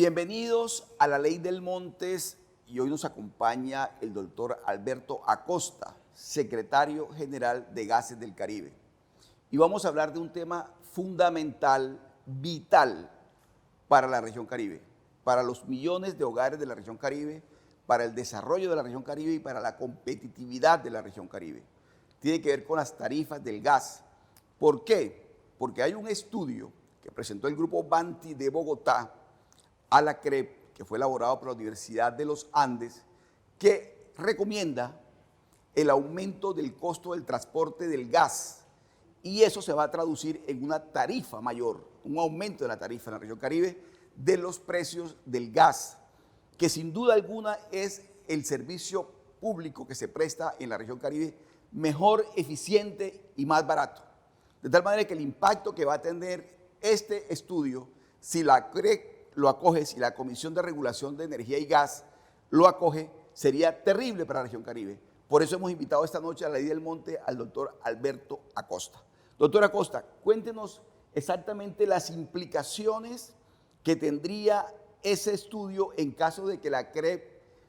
Bienvenidos a La Ley del Montes y hoy nos acompaña el doctor Alberto Acosta, secretario general de Gases del Caribe. Y vamos a hablar de un tema fundamental, vital para la región Caribe, para los millones de hogares de la región Caribe, para el desarrollo de la región Caribe y para la competitividad de la región Caribe. Tiene que ver con las tarifas del gas. ¿Por qué? Porque hay un estudio que presentó el grupo Banti de Bogotá a la CREP, que fue elaborado por la Universidad de los Andes, que recomienda el aumento del costo del transporte del gas y eso se va a traducir en una tarifa mayor, un aumento de la tarifa en la región Caribe de los precios del gas, que sin duda alguna es el servicio público que se presta en la región Caribe mejor, eficiente y más barato. De tal manera que el impacto que va a tener este estudio, si la CREP lo acoge, si la Comisión de Regulación de Energía y Gas lo acoge, sería terrible para la región Caribe. Por eso hemos invitado esta noche a La Ley del Monte al doctor Alberto Acosta. Doctor Acosta, cuéntenos exactamente las implicaciones que tendría ese estudio en caso de que la CREP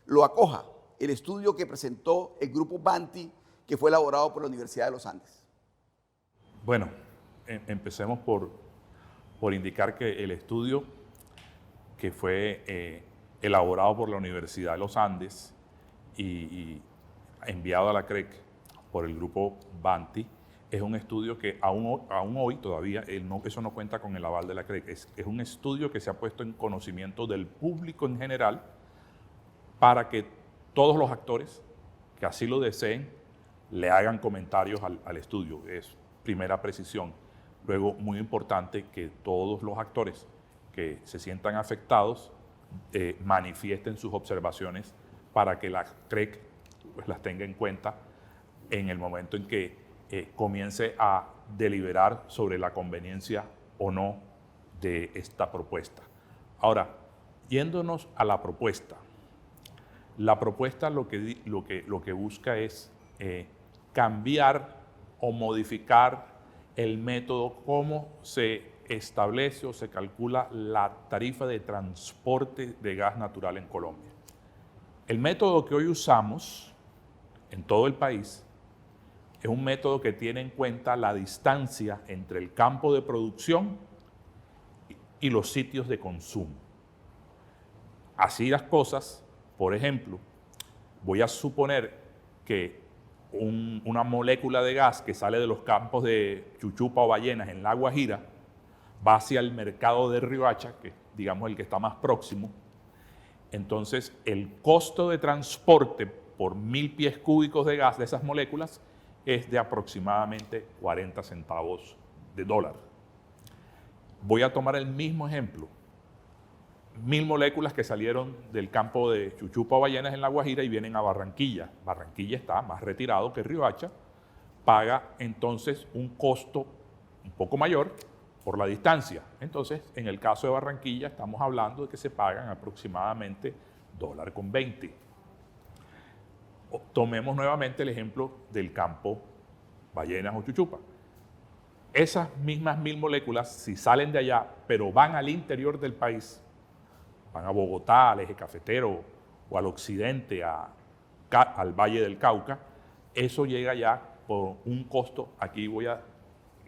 lo acoja, el estudio que presentó el grupo Banti, que fue elaborado por la Universidad de los Andes. Bueno, empecemos por indicar que el estudio que fue elaborado por la Universidad de los Andes y enviado a la CREC por el grupo Banti, es un estudio que aún hoy todavía eso no cuenta con el aval de la CREC. Es un estudio que se ha puesto en conocimiento del público en general para que todos los actores que así lo deseen le hagan comentarios al estudio. Es primera precisión. Luego, muy importante que todos los actores que se sientan afectados manifiesten sus observaciones para que la CREC pues, las tenga en cuenta en el momento en que comience a deliberar sobre la conveniencia o no de esta propuesta. Ahora, yéndonos a la propuesta lo que busca es cambiar o modificar el método cómo se establece o se calcula la tarifa de transporte de gas natural en Colombia. El método que hoy usamos en todo el país es un método que tiene en cuenta la distancia entre el campo de producción y los sitios de consumo. Así las cosas, por ejemplo, voy a suponer que una molécula de gas que sale de los campos de Chuchupa o Ballenas en La Guajira va hacia el mercado de Riohacha, que digamos el que está más próximo. Entonces, el costo de transporte por 1000 pies cúbicos de gas de esas moléculas es de aproximadamente 40 centavos de dólar. Voy a tomar el mismo ejemplo. 1000 moléculas que salieron del campo de Chuchupa o Ballenas en La Guajira y vienen a Barranquilla. Barranquilla está más retirado que Riohacha, paga entonces un costo un poco mayor por la distancia. Entonces, en el caso de Barranquilla estamos hablando de que se pagan aproximadamente $1.20. Tomemos nuevamente el ejemplo del campo Ballenas o Chuchupa. Esas mismas 1000 moléculas, si salen de allá, pero van al interior del país, van a Bogotá, al eje cafetero o al occidente, al Valle del Cauca, eso llega ya por un costo. Aquí voy a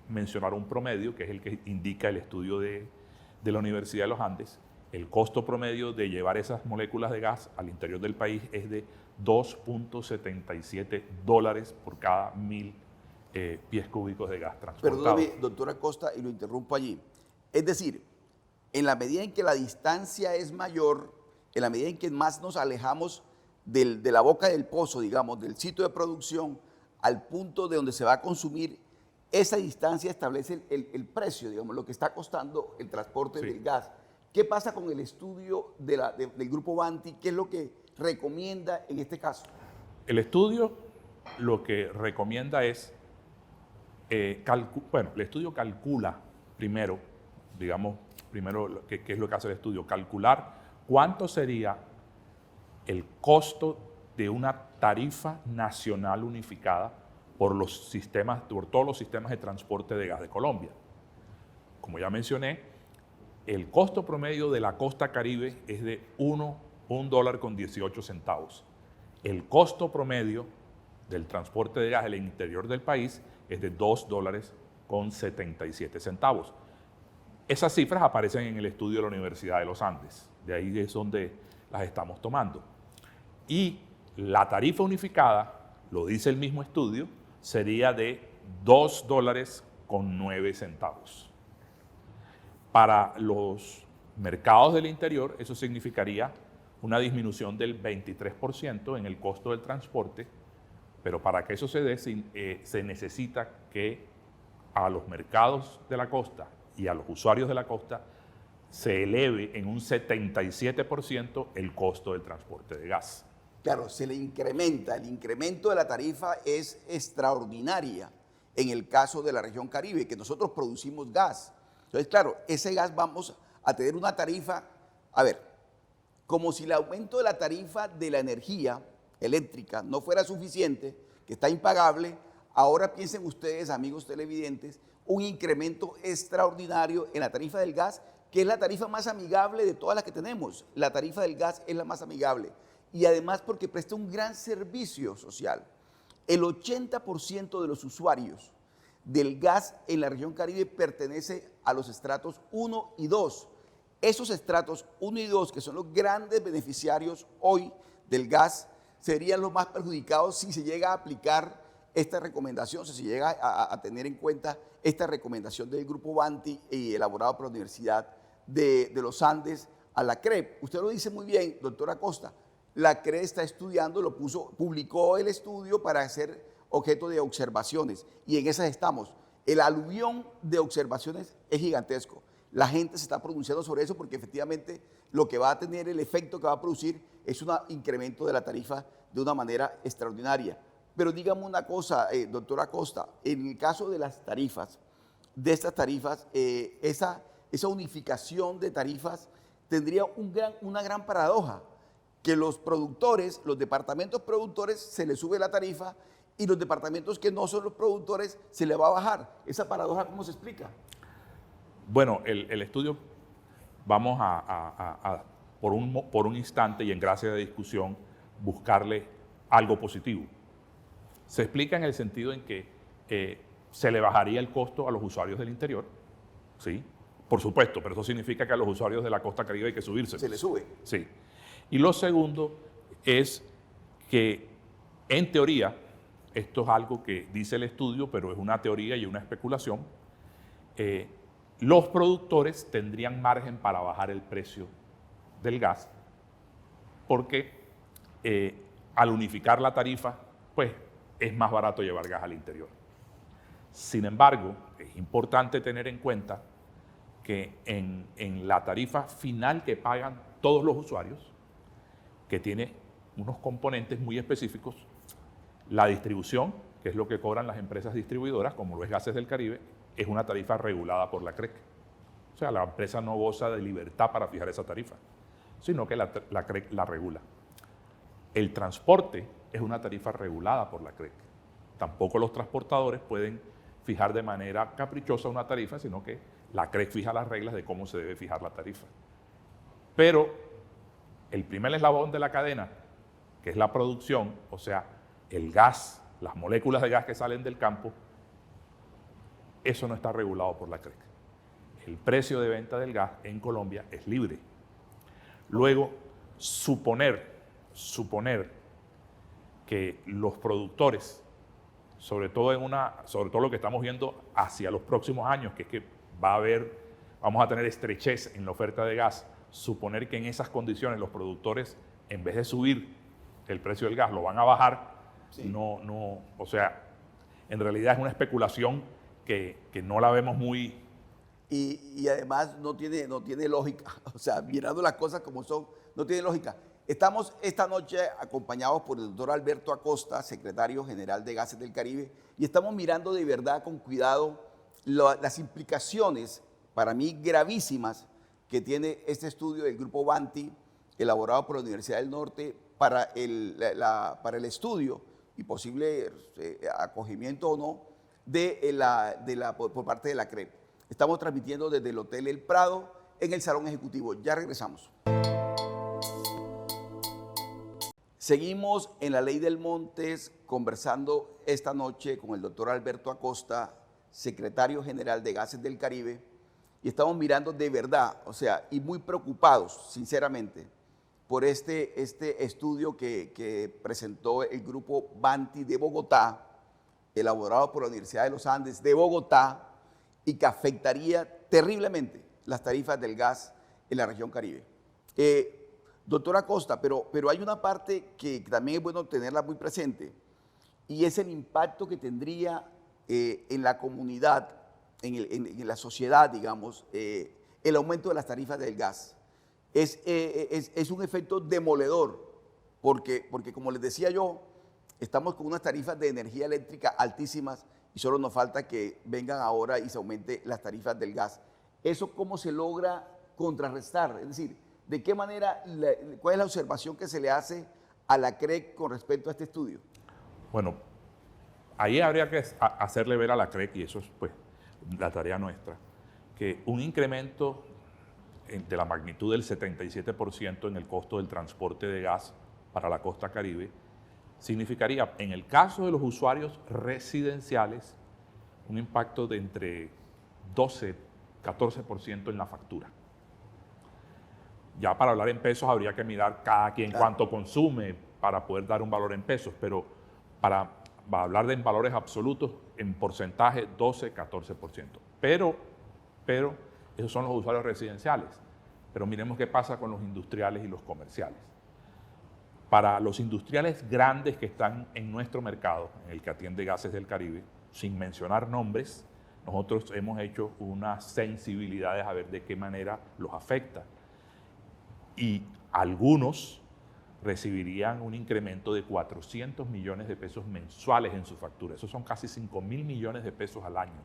mencionar un promedio, que es el que indica el estudio de la Universidad de los Andes. El costo promedio de llevar esas moléculas de gas al interior del país es de $2.77 por cada 1000 pies cúbicos de gas transportado. Perdóname, doctora Acosta, y lo interrumpo allí. Es decir, en la medida en que la distancia es mayor, en la medida en que más nos alejamos de la boca del pozo, digamos, del sitio de producción, al punto de donde se va a consumir, esa distancia establece el precio, digamos, lo que está costando el transporte del gas. ¿Qué pasa con el estudio del grupo Banti? ¿Qué es lo que recomienda en este caso? El estudio lo que recomienda es, el estudio calcula primero, ¿qué es lo que hace el estudio? Calcular cuánto sería el costo de una tarifa nacional unificada por todos los sistemas de transporte de gas de Colombia. Como ya mencioné, el costo promedio de la costa Caribe es de $1.18. El costo promedio del transporte de gas en el interior del país es de $2.77. Esas cifras aparecen en el estudio de la Universidad de los Andes, de ahí es donde las estamos tomando. Y la tarifa unificada, lo dice el mismo estudio, sería de $2.09. Para los mercados del interior, eso significaría una disminución del 23% en el costo del transporte, pero para que eso se dé, se necesita que a los mercados de la costa y a los usuarios de la costa se eleve en un 77% el costo del transporte de gas. Claro, se le incrementa, el incremento de la tarifa es extraordinaria en el caso de la región Caribe, que nosotros producimos gas. Entonces, claro, ese gas vamos a tener una tarifa, a ver, como si el aumento de la tarifa de la energía eléctrica no fuera suficiente, que está impagable, ahora piensen ustedes, amigos televidentes, un incremento extraordinario en la tarifa del gas, que es la tarifa más amigable de todas las que tenemos. La tarifa del gas es la más amigable. Y además porque presta un gran servicio social. El 80% de los usuarios del gas en la región Caribe pertenece a los estratos 1 y 2. Esos estratos 1 y 2, que son los grandes beneficiarios hoy del gas, serían los más perjudicados si se llega a aplicar esta recomendación, si se llega a tener en cuenta esta recomendación del Grupo Banti y elaborado por la Universidad de los Andes a la CREP. Usted lo dice muy bien, doctora Acosta. La CRE está estudiando, publicó el estudio para ser objeto de observaciones y en esas estamos. El aluvión de observaciones es gigantesco. La gente se está pronunciando sobre eso porque efectivamente lo que va a tener, el efecto que va a producir es un incremento de la tarifa de una manera extraordinaria. Pero dígame una cosa, doctora Acosta, en el caso de las tarifas, de estas tarifas, esa unificación de tarifas tendría una gran paradoja, que los productores, los departamentos productores se les sube la tarifa y los departamentos que no son los productores se les va a bajar. ¿Esa paradoja cómo se explica? Bueno, el estudio, vamos por un instante y en gracia de discusión, buscarle algo positivo. Se explica en el sentido en que se le bajaría el costo a los usuarios del interior, ¿sí? Por supuesto, pero eso significa que a los usuarios de la costa Caribe hay que subirse. Se le sube. Sí. Y lo segundo es que, en teoría, esto es algo que dice el estudio, pero es una teoría y una especulación, los productores tendrían margen para bajar el precio del gas, porque al unificar la tarifa, pues es más barato llevar gas al interior. Sin embargo, es importante tener en cuenta que en la tarifa final que pagan todos los usuarios, que tiene unos componentes muy específicos, la distribución, que es lo que cobran las empresas distribuidoras, como lo es Gases del Caribe, es una tarifa regulada por la CREC. O sea, la empresa no goza de libertad para fijar esa tarifa, sino que la CREC la regula. El transporte es una tarifa regulada por la CREC. Tampoco los transportadores pueden fijar de manera caprichosa una tarifa, sino que la CREC fija las reglas de cómo se debe fijar la tarifa. Pero el primer eslabón de la cadena, que es la producción, o sea, el gas, las moléculas de gas que salen del campo, eso no está regulado por la CREC. El precio de venta del gas en Colombia es libre. Luego, suponer que los productores, sobre todo lo que estamos viendo hacia los próximos años, que es que vamos a tener estrechez en la oferta de gas, suponer que en esas condiciones los productores, en vez de subir el precio del gas, lo van a bajar, sí. O sea, en realidad es una especulación que no la vemos muy... Y además no tiene lógica, o sea, mirando las cosas como son, no tiene lógica. Estamos esta noche acompañados por el doctor Alberto Acosta, secretario general de Gases del Caribe, y estamos mirando de verdad con cuidado las implicaciones, para mí gravísimas, que tiene este estudio del Grupo Banti, elaborado por la Universidad del Norte, para el estudio y posible acogimiento o no por parte de la CREP. Estamos transmitiendo desde el Hotel El Prado, en el Salón Ejecutivo. Ya regresamos. Seguimos en la Ley del Montes conversando esta noche con el doctor Alberto Acosta, secretario general de Gases del Caribe, y estamos mirando de verdad, o sea, y muy preocupados, sinceramente, por este estudio que presentó el grupo Banti de Bogotá, elaborado por la Universidad de los Andes de Bogotá, y que afectaría terriblemente las tarifas del gas en la región Caribe. Doctora Acosta, pero hay una parte que también es bueno tenerla muy presente, y es el impacto que tendría en la comunidad, en la sociedad, digamos, el aumento de las tarifas del gas. Es un efecto demoledor, porque como les decía yo, estamos con unas tarifas de energía eléctrica altísimas y solo nos falta que vengan ahora y se aumente las tarifas del gas. ¿Eso cómo se logra contrarrestar? Es decir, ¿de qué manera, cuál es la observación que se le hace a la CREC con respecto a este estudio? Bueno, ahí habría que hacerle ver a la CREC, y eso es pues la tarea nuestra, que un incremento de la magnitud del 77% en el costo del transporte de gas para la costa Caribe significaría, en el caso de los usuarios residenciales, un impacto de entre 12-14% en la factura. Ya para hablar en pesos habría que mirar cada quien cuánto consume para poder dar un valor en pesos, pero para hablar de en valores absolutos, en porcentaje 12-14%. Pero esos son los usuarios residenciales. Pero miremos qué pasa con los industriales y los comerciales. Para los industriales grandes que están en nuestro mercado, en el que atiende Gases del Caribe, sin mencionar nombres, nosotros hemos hecho unas sensibilidades a ver de qué manera los afecta. Y algunos recibirían un incremento de 400 millones de pesos mensuales en su factura. Esos son casi 5.000 millones de pesos al año.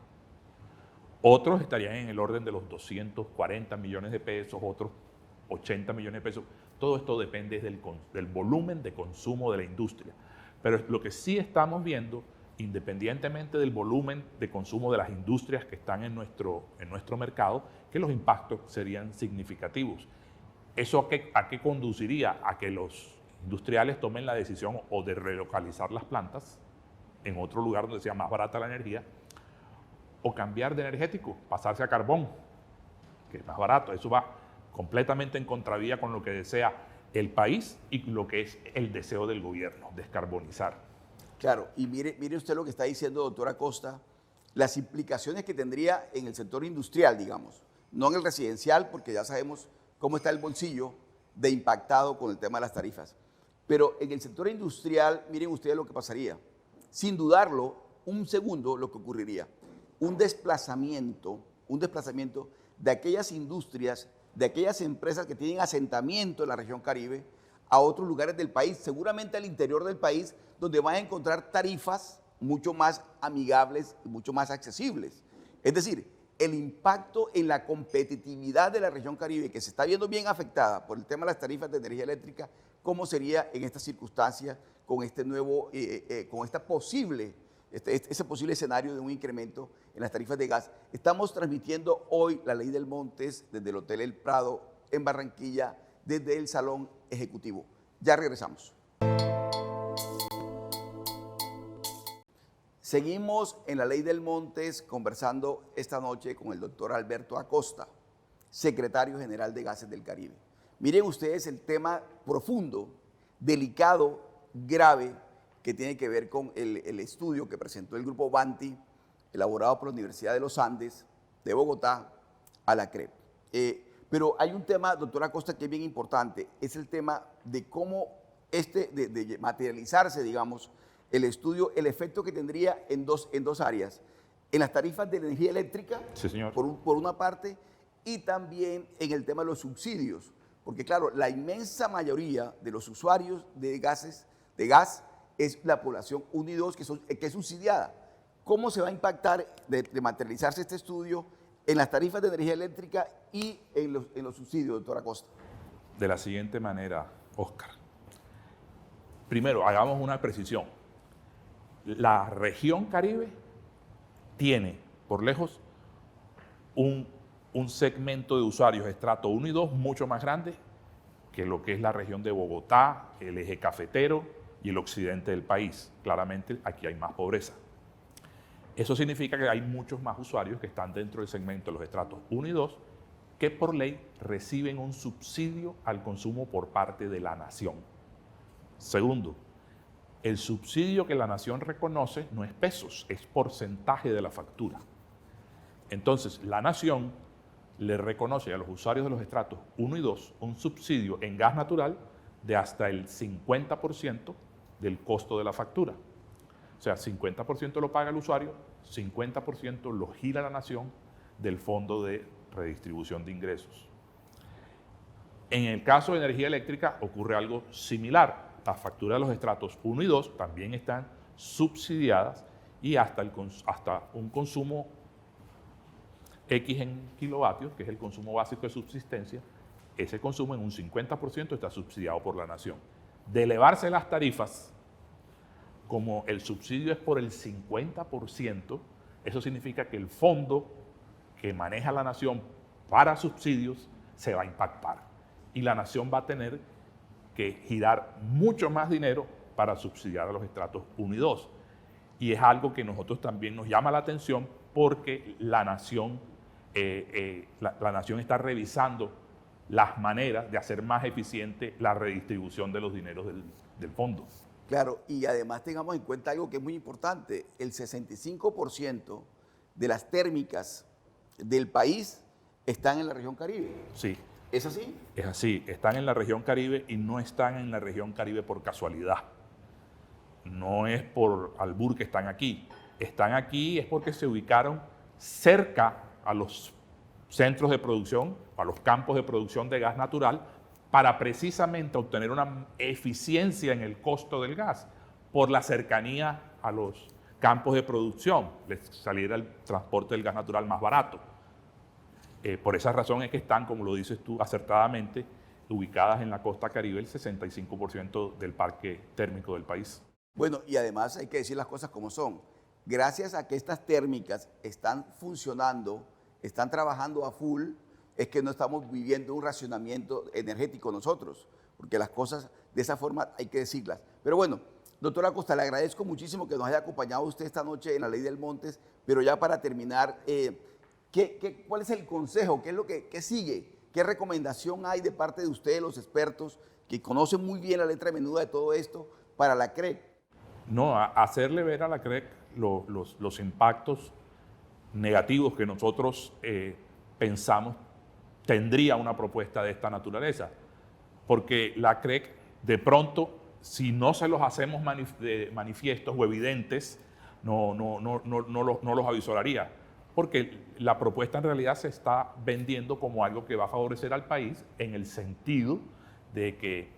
Otros estarían en el orden de los 240 millones de pesos, otros 80 millones de pesos. Todo esto depende del volumen de consumo de la industria. Pero lo que sí estamos viendo, independientemente del volumen de consumo de las industrias que están en nuestro mercado, que los impactos serían significativos. ¿Eso a qué conduciría? A que los industriales tomen la decisión o de relocalizar las plantas en otro lugar donde sea más barata la energía, o cambiar de energético, pasarse a carbón, que es más barato. Eso va completamente en contravía con lo que desea el país y lo que es el deseo del gobierno, descarbonizar. Claro, y mire usted lo que está diciendo, doctora Acosta, las implicaciones que tendría en el sector industrial, digamos, no en el residencial, porque ya sabemos cómo está el bolsillo de impactado con el tema de las tarifas. Pero en el sector industrial, miren ustedes lo que pasaría. Sin dudarlo, un segundo lo que ocurriría. Un desplazamiento de aquellas industrias, de aquellas empresas que tienen asentamiento en la región Caribe a otros lugares del país, seguramente al interior del país, donde van a encontrar tarifas mucho más amigables y mucho más accesibles. Es decir, el impacto en la competitividad de la región Caribe, que se está viendo bien afectada por el tema de las tarifas de energía eléctrica, ¿cómo sería en estas circunstancias con este nuevo, con esta posible, ese posible escenario de un incremento en las tarifas de gas? Estamos transmitiendo hoy la Ley del Montes desde el Hotel El Prado en Barranquilla, desde el Salón Ejecutivo. Ya regresamos. Seguimos en la Ley del Montes conversando esta noche con el doctor Alberto Acosta, secretario general de Gases del Caribe. Miren ustedes el tema profundo, delicado, grave, que tiene que ver con el estudio que presentó el grupo Banti, elaborado por la Universidad de los Andes de Bogotá, a la CREP. Pero hay un tema, doctora Acosta, que es bien importante, es el tema de cómo de materializarse, digamos, el estudio, el efecto que tendría en dos áreas. En las tarifas de energía eléctrica, sí, señor, por una parte, y también en el tema de los subsidios. Porque claro, la inmensa mayoría de los usuarios de gas es la población 1 y 2 que es subsidiada. ¿Cómo se va a impactar de materializarse este estudio en las tarifas de energía eléctrica y en los subsidios, doctora Acosta? De la siguiente manera, Oscar. Primero, hagamos una precisión. La región Caribe tiene, por lejos, un un segmento de usuarios estrato 1 y 2 mucho más grande que lo que es la región de Bogotá, el eje cafetero y el occidente del país. Claramente aquí hay más pobreza. Eso significa que hay muchos más usuarios que están dentro del segmento de los estratos 1 y 2 que por ley reciben un subsidio al consumo por parte de la nación. Segundo, el subsidio que la nación reconoce no es pesos, es porcentaje de la factura. Entonces, la nación le reconoce a los usuarios de los estratos 1 y 2 un subsidio en gas natural de hasta el 50% del costo de la factura. O sea, 50% lo paga el usuario, 50% lo gira la nación del Fondo de Redistribución de Ingresos. En el caso de energía eléctrica ocurre algo similar. Las facturas de los estratos 1 y 2 también están subsidiadas y hasta un consumo X en kilovatios, que es el consumo básico de subsistencia, ese consumo en un 50% está subsidiado por la nación. De elevarse las tarifas, como el subsidio es por el 50%, eso significa que el fondo que maneja la nación para subsidios se va a impactar y la nación va a tener que girar mucho más dinero para subsidiar a los estratos 1 y 2. Y es algo que nosotros también nos llama la atención porque la nación está revisando las maneras de hacer más eficiente la redistribución de los dineros del fondo. Claro, y además tengamos en cuenta algo que es muy importante, el 65% de las térmicas del país están en la región Caribe. Sí. ¿Es así? Es así, están en la región Caribe y no están en la región Caribe por casualidad. No es por albur que están aquí. Están aquí es porque se ubicaron cerca a los centros de producción, a los campos de producción de gas natural, para precisamente obtener una eficiencia en el costo del gas, por la cercanía a los campos de producción, les saliera el transporte del gas natural más barato. Por esa razón es que están, como lo dices tú acertadamente, ubicadas en la costa Caribe el 65% del parque térmico del país. Bueno, y además hay que decir las cosas como son. Gracias a que estas térmicas están funcionando, están trabajando a full, es que no estamos viviendo un racionamiento energético nosotros, porque las cosas de esa forma hay que decirlas. Pero bueno, doctora Acosta, le agradezco muchísimo que nos haya acompañado usted esta noche en la Ley del Montes, pero ya para terminar, ¿cuál es el consejo? ¿Qué es lo que sigue? ¿Qué recomendación hay de parte de ustedes, los expertos, que conocen muy bien la letra menuda de todo esto, para la CREC? No, hacerle ver a la CREC los impactos negativos que nosotros pensamos tendría una propuesta de esta naturaleza. Porque la CREC, de pronto, si no se los hacemos manifiestos o evidentes, no los avisoraría. Porque la propuesta en realidad se está vendiendo como algo que va a favorecer al país en el sentido de que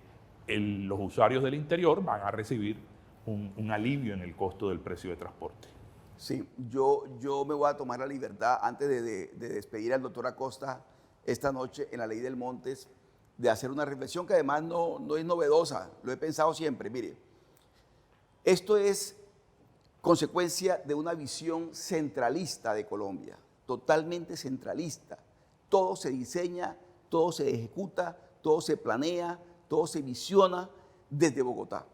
los usuarios del interior van a recibir un alivio en el costo del precio de transporte. Sí, yo me voy a tomar la libertad, antes de despedir al doctor Acosta esta noche en la Ley del Montes, de hacer una reflexión que además no es novedosa, lo he pensado siempre. Mire, esto es consecuencia de una visión centralista de Colombia, totalmente centralista. Todo se diseña, todo se ejecuta, todo se planea, todo se visiona desde Bogotá.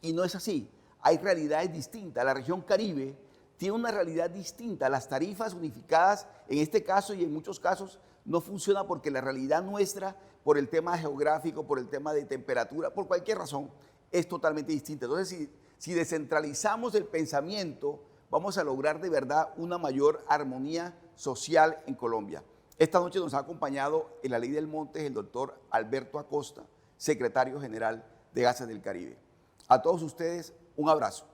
Y no es así, hay realidades distintas. La región Caribe tiene una realidad distinta. Las tarifas unificadas, en este caso y en muchos casos, no funciona porque la realidad nuestra, por el tema geográfico, por el tema de temperatura, por cualquier razón, es totalmente distinta. Entonces, si descentralizamos el pensamiento, vamos a lograr de verdad una mayor armonía social en Colombia. Esta noche nos ha acompañado en la Ley del Montes el doctor Alberto Acosta, secretario general de Gases del Caribe. A todos ustedes, un abrazo.